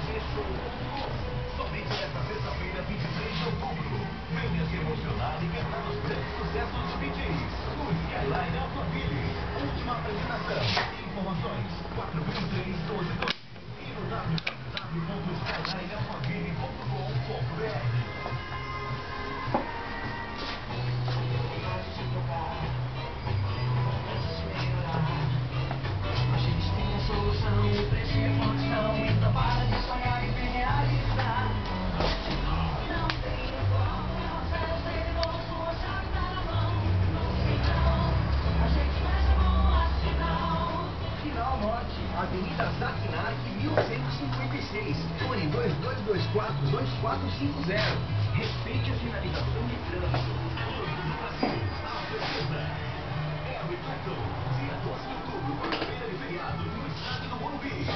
Fechou. Somente nesta sexta-feira, 23 de outubro. Venha se emocionar e cantar os grandes sucessos do DJs. No Skyline Alphaville. Última apresentação. Informações 4.312 e no www.skylinealphaville.com.br. Avenida Zaquinar, 1156, fone 2224-2450. Respeite a sinalização de trânsito. Banco do Brasil, a certeza. Harry Clapton, dia 12 de outubro, quarta-feira de feriado, no estádio do Morumbi.